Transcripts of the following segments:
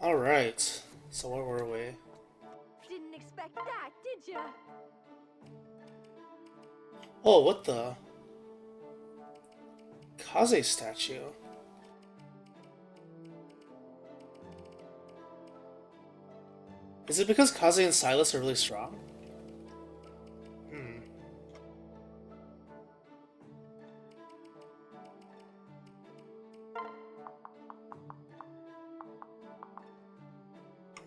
Alright. So where were we? Didn't expect that, did ya? Oh, what the? Kaze statue. Is it because Kaze and Silas are really strong? Hmm.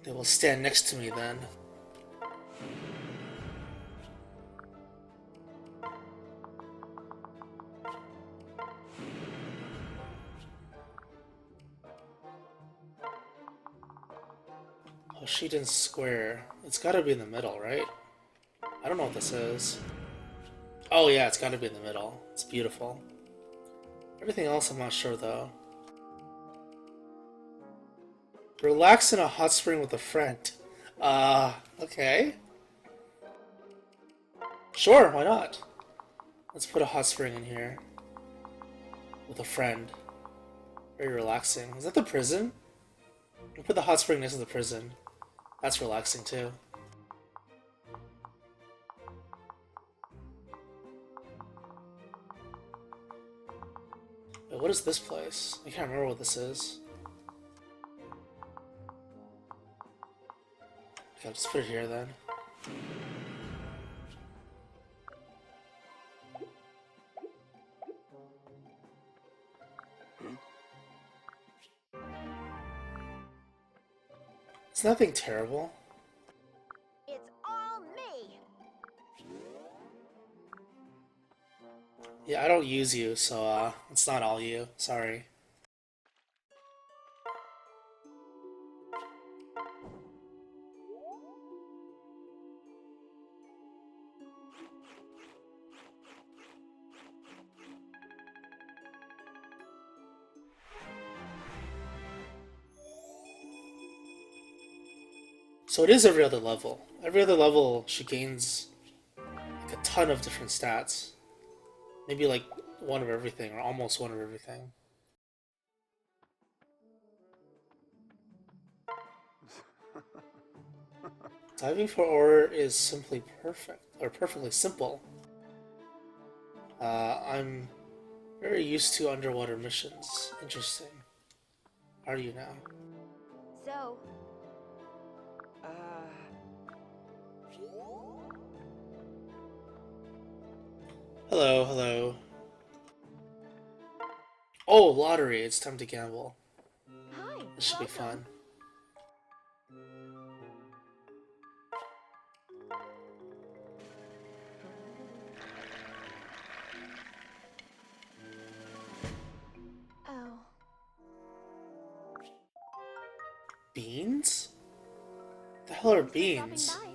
They will stand next to me then. Hoshiden Square. It's gotta be in the middle, right? I don't know what this is. Oh yeah, it's gotta be in the middle. It's beautiful. Everything else I'm not sure though. Relax in a hot spring with a friend. Okay. Sure, why not? Let's put a hot spring in here. With a friend. Very relaxing. Is that the prison? We'll put the hot spring next to the prison. That's relaxing too. Wait, what is this place? I can't remember what this is. Okay, I'll just put it here then. It's nothing terrible. It's all me. Yeah, I don't use you, so it's not all you. Sorry. So it is every other level. Every other level, she gains like a ton of different stats. Maybe like one of everything, or almost one of everything. Diving for ore is simply perfect, or perfectly simple. I'm very used to underwater missions. Interesting. Are you now? So, Hello, hello. Oh, lottery. It's time to gamble. hi. This should be Welcome. fun. Oh, Beans? The hell are thanks for stopping beans? by.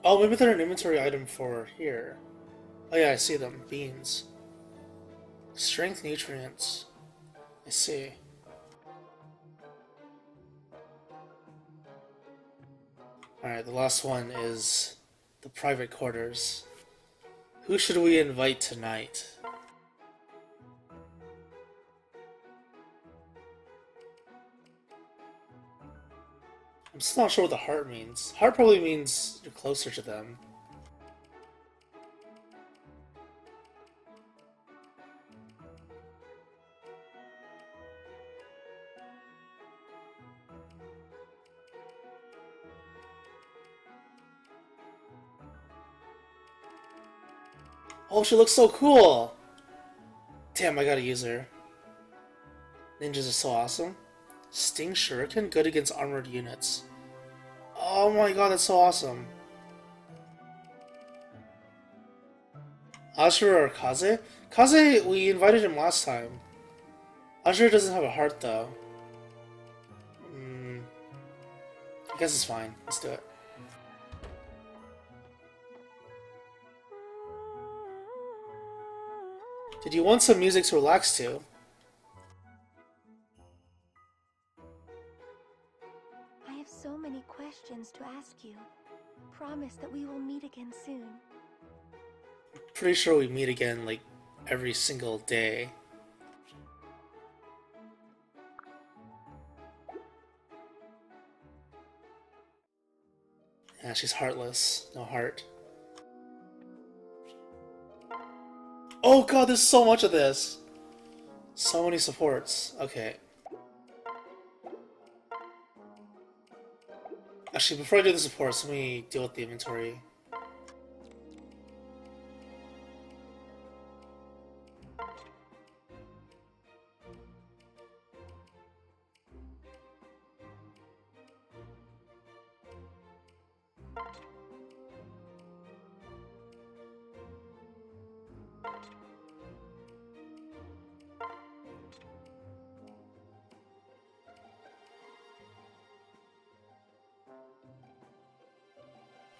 Oh, maybe they're an inventory item for here. Oh yeah, I see them. Beans. Strength nutrients. I see. Alright, the last one is the private quarters. Who should we invite tonight? I'm still not sure what the heart means. Heart probably means you're closer to them. Oh, she looks so cool! Damn, I gotta use her. Ninjas are so awesome. Sting Shuriken, good against armored units. Oh my god, that's so awesome. Ashura or Kaze? Kaze, we invited him last time. Ashura doesn't have a heart though. I guess it's fine. Let's do it. Did you want some music to relax to? I have so many questions to ask you. promise that we will meet again soon. Pretty sure we meet again, like, every single day. Yeah, she's heartless. No heart. Oh god, there's so much of this! So many supports. Okay. Actually, before I do the supports, let me deal with the inventory.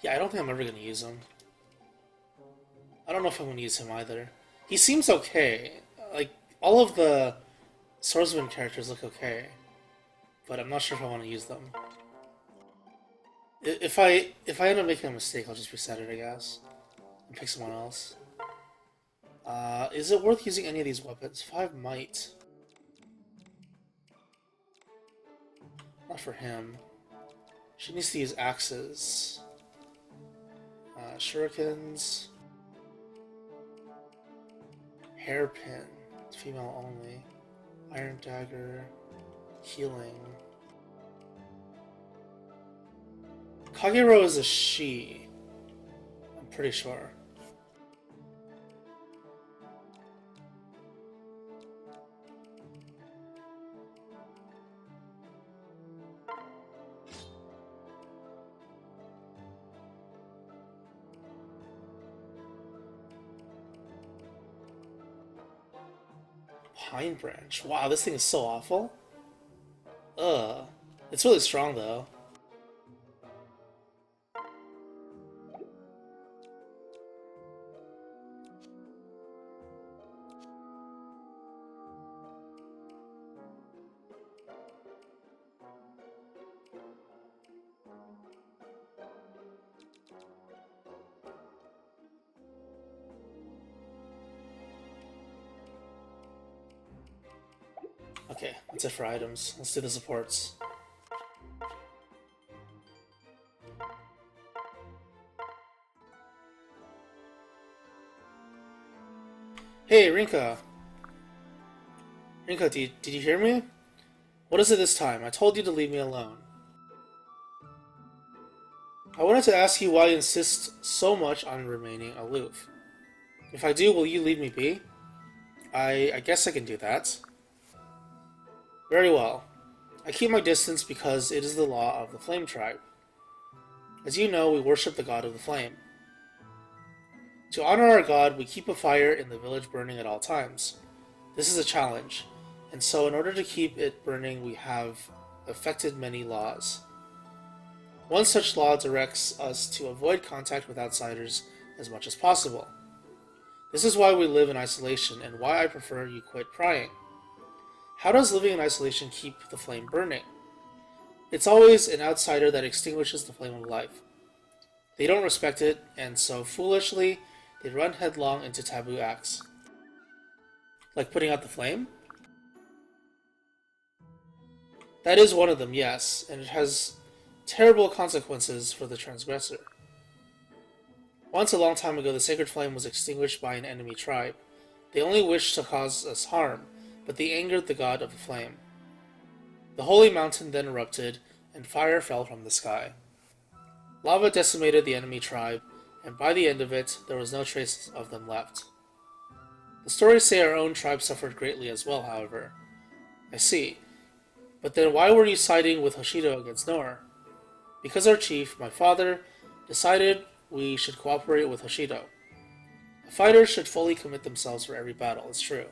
Yeah, I don't think I'm ever gonna use him. I don't know if I'm gonna use him either. He seems okay. Like, all of the swordsman characters look okay. But I'm not sure if I want to use them. If I end up making a mistake, I'll just reset it, I guess. And pick someone else. Is it worth using any of these weapons? 5 might. Not for him. She needs to use axes. Shurikens. Hairpin. It's female only. Iron dagger. Healing. Kagero is a she. I'm pretty sure. Pine branch. Wow, this thing is so awful. Ugh. It's really strong though. Okay, that's it for items. Let's do the supports. Hey, Rinka! Rinka, did you hear me? What is it this time? I told you to leave me alone. I wanted to ask you why you insist so much on remaining aloof. If I do, will you leave me be? I guess I can do that. Very well. I keep my distance because it is the law of the Flame Tribe. As you know, we worship the god of the flame. To honor our god, we keep a fire in the village burning at all times. This is a challenge, and so in order to keep it burning, we have affected many laws. One such law directs us to avoid contact with outsiders as much as possible. This is why we live in isolation, and why I prefer you quit prying. How does living in isolation keep the flame burning? It's always an outsider that extinguishes the flame of life. They don't respect it, and so foolishly, they run headlong into taboo acts. Like putting out the flame? That is one of them, yes, and it has terrible consequences for the transgressor. Once a long time ago, the sacred flame was extinguished by an enemy tribe. They only wished to cause us harm, but they angered the god of the flame. The holy mountain then erupted, and fire fell from the sky. Lava decimated the enemy tribe, and by the end of it, there was no trace of them left. The stories say our own tribe suffered greatly as well, however. I see. But then why were you siding with Hoshido against Nor? Because our chief, my father, decided we should cooperate with Hoshido. The fighters should fully commit themselves for every battle, it's true.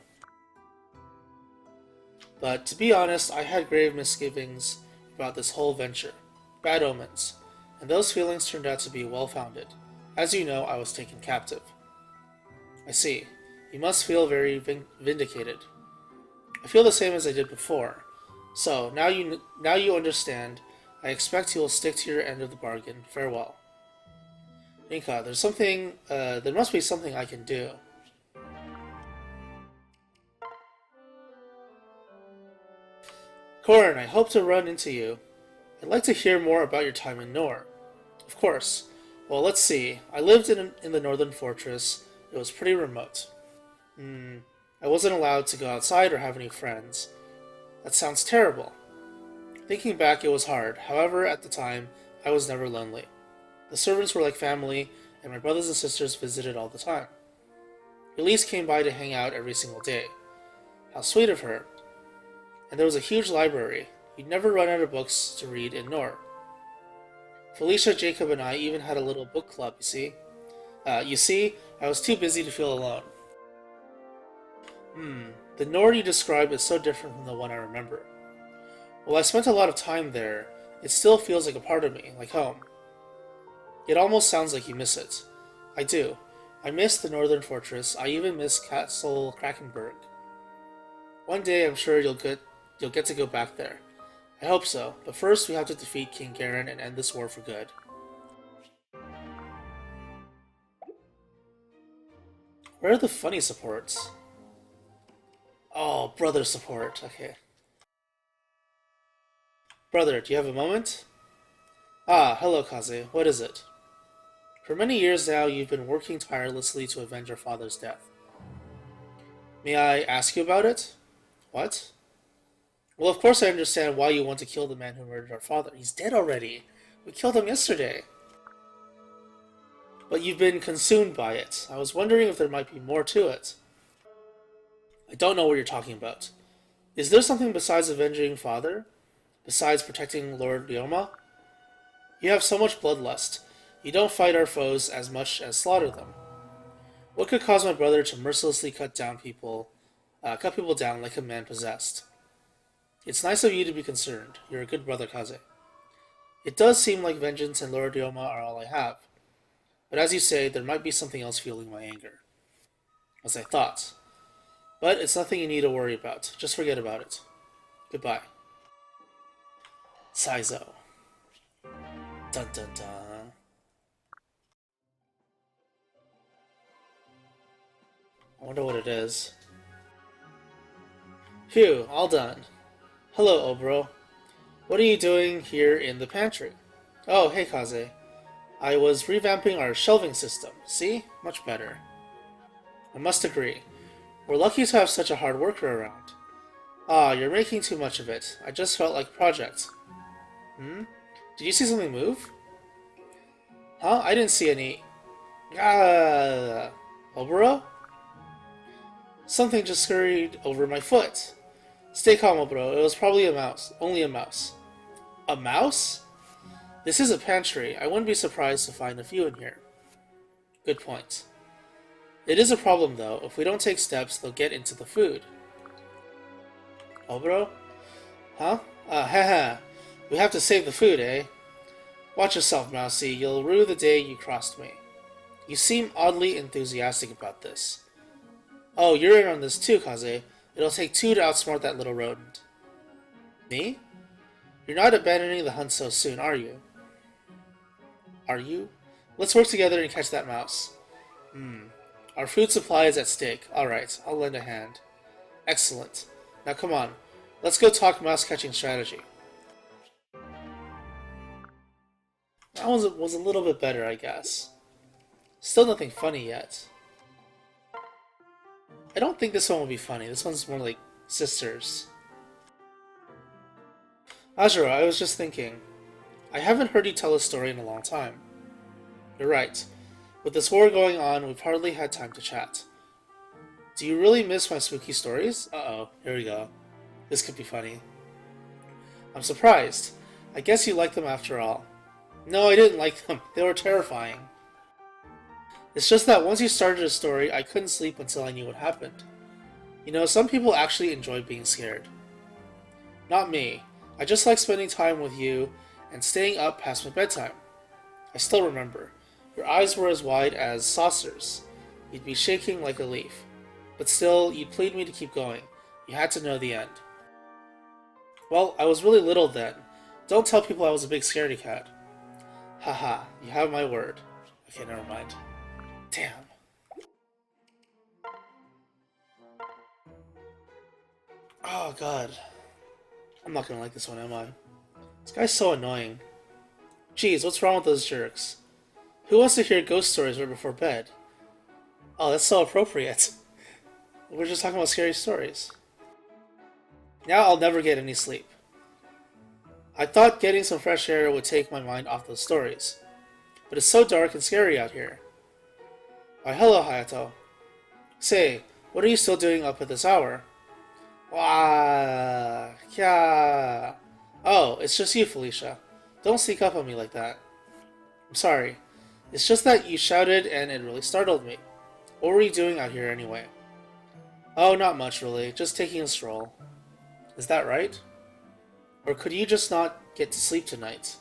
But to be honest, I had grave misgivings about this whole venture. Bad omens. And those feelings turned out to be well-founded. As you know, I was taken captive. I see. You must feel very vindicated. I feel the same as I did before. So, now you understand. I expect you will stick to your end of the bargain. Farewell. Inka, there's something, there must be something I can do. Korin, I hope to run into you. I'd like to hear more about your time in Nor. Of course. Well, let's see. I lived in the northern fortress. It was pretty remote. I wasn't allowed to go outside or have any friends. That sounds terrible. Thinking back, it was hard. However, at the time, I was never lonely. The servants were like family, and my brothers and sisters visited all the time. Elise came by to hang out every single day. How sweet of her. And there was a huge library. You'd never run out of books to read in Nor. Felicia, Jacob, and I even had a little book club, you see. I was too busy to feel alone. The Nor you describe is so different from the one I remember. While I spent a lot of time there, it still feels like a part of me, like home. It almost sounds like you miss it. I do. I miss the northern fortress. I even miss Castle Krakenberg. One day I'm sure you'll get to go back there. I hope so, but first we have to defeat King Garen and end this war for good. Where are the funny supports? Oh, brother support, okay. Brother, do you have a moment? Ah, hello Kaze, what is it? For many years now, you've been working tirelessly to avenge your father's death. May I ask you about it? What? Well, of course I understand why you want to kill the man who murdered our father. He's dead already. We killed him yesterday. But you've been consumed by it. I was wondering if there might be more to it. I don't know what you're talking about. Is there something besides avenging father? Besides protecting Lord Ryoma? You have so much bloodlust. You don't fight our foes as much as slaughter them. What could cause my brother to mercilessly cut people down like a man possessed? It's nice of you to be concerned. You're a good brother, Kaze. It does seem like vengeance and Lord Ryoma are all I have. But as you say, there might be something else fueling my anger. As I thought. But it's nothing you need to worry about. Just forget about it. Goodbye. Saizo. Dun dun dun. I wonder what it is. Phew, all done. Hello, Obro. What are you doing here in the pantry? Oh, hey, Kaze. I was revamping our shelving system. See? Much better. I must agree. We're lucky to have such a hard worker around. Ah, you're making too much of it. I just felt like a project. Did you see something move? Huh? I didn't see any... Obro? Something just scurried over my foot. Stay calm, Obro. It was probably a mouse. Only a mouse. A mouse? This is a pantry. I wouldn't be surprised to find a few in here. Good point. It is a problem, though. If we don't take steps, they'll get into the food. Obro? Huh? Haha. We have to save the food, eh? Watch yourself, Mousy. You'll rue the day you crossed me. You seem oddly enthusiastic about this. Oh, you're in on this too, Kaze. It'll take two to outsmart that little rodent. Me? You're not abandoning the hunt so soon, are you? Are you? Let's work together and catch that mouse. Our food supply is at stake. Alright, I'll lend a hand. Excellent. Now come on. Let's go talk mouse catching strategy. That one was a little bit better, I guess. Still nothing funny yet. I don't think this one will be funny. This one's more like sisters. Ajiro, I was just thinking. I haven't heard you tell a story in a long time. You're right. With this war going on, we've hardly had time to chat. Do you really miss my spooky stories? Uh-oh, here we go. This could be funny. I'm surprised. I guess you like them after all. No, I didn't like them. They were terrifying. It's just that once you started a story, I couldn't sleep until I knew what happened. You know, some people actually enjoy being scared. Not me. I just like spending time with you and staying up past my bedtime. I still remember. Your eyes were as wide as saucers. You'd be shaking like a leaf. But still, you'd plead me to keep going. You had to know the end. Well, I was really little then. Don't tell people I was a big scaredy cat. Haha, you have my word. Okay, never mind. Damn. Oh god. I'm not gonna like this one, am I? This guy's so annoying. Jeez, what's wrong with those jerks? Who wants to hear ghost stories right before bed? Oh, that's so appropriate. We're just talking about scary stories. Now I'll never get any sleep. I thought getting some fresh air would take my mind off those stories. But it's so dark and scary out here. Why, hello, Hayato. Say, what are you still doing up at this hour? Wah, kya. Oh, it's just you, Felicia. Don't sneak up on me like that. I'm sorry. It's just that you shouted and it really startled me. What were you doing out here anyway? Oh, not much really. Just taking a stroll. Is that right? Or could you just not get to sleep tonight?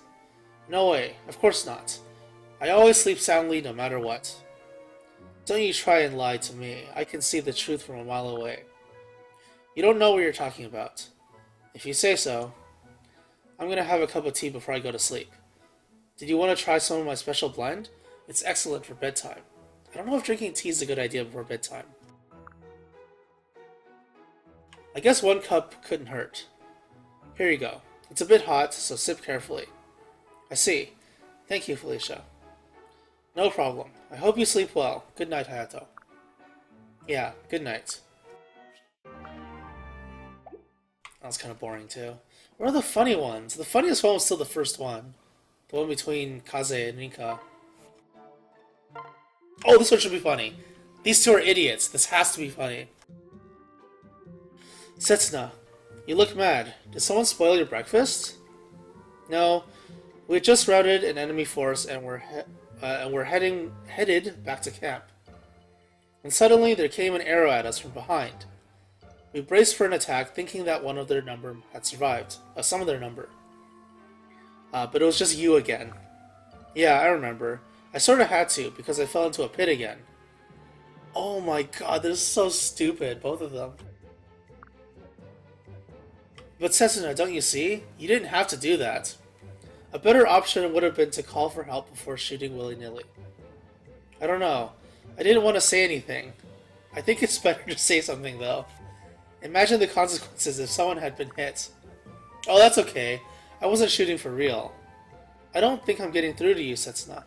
No way. Of course not. I always sleep soundly no matter what. Don't you try and lie to me. I can see the truth from a mile away. You don't know what you're talking about. If you say so, I'm gonna have a cup of tea before I go to sleep. Did you want to try some of my special blend? It's excellent for bedtime. I don't know if drinking tea is a good idea before bedtime. I guess one cup couldn't hurt. Here you go. It's a bit hot, so sip carefully. I see. Thank you, Felicia. No problem. I hope you sleep well. Good night, Hayato. Yeah, good night. That was kind of boring, too. What are the funny ones? The funniest one was still the first one. The one between Kaze and Rinka. Oh, this one should be funny. These two are idiots. This has to be funny. Setsuna, you look mad. Did someone spoil your breakfast? No. We had just routed an enemy force and we're headed back to camp. And suddenly there came an arrow at us from behind. We braced for an attack, thinking that one of their number had survived. Some of their number. But it was just you again. Yeah, I remember. I sort of had to, because I fell into a pit again. Oh my god, this is so stupid, both of them. But Setsuna, don't you see? You didn't have to do that. A better option would have been to call for help before shooting willy-nilly. I don't know. I didn't want to say anything. I think it's better to say something, though. Imagine the consequences if someone had been hit. Oh, that's okay. I wasn't shooting for real. I don't think I'm getting through to you, Setsuna.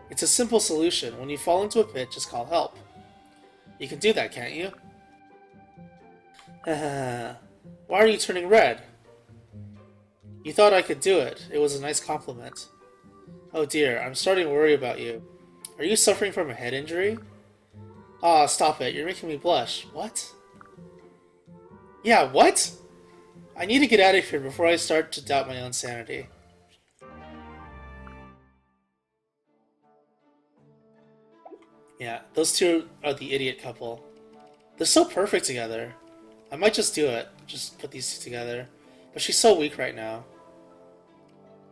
It's a simple solution. When you fall into a pit, just call help. You can do that, can't you? Why are you turning red? You thought I could do it. It was a nice compliment. Oh dear, I'm starting to worry about you. Are you suffering from a head injury? Aw, stop it. You're making me blush. What? Yeah, what? I need to get out of here before I start to doubt my own sanity. Yeah, those two are the idiot couple. They're so perfect together. I might just do it. Just put these two together. But she's so weak right now.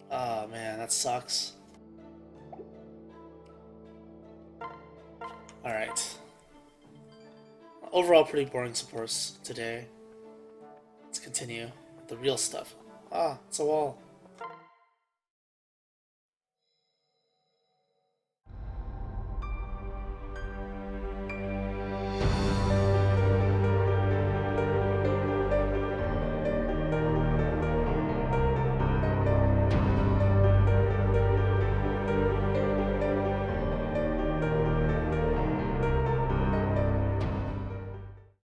Oh man, that sucks. Alright. Overall, pretty boring supports today. Let's continue with the real stuff. Ah, it's a wall.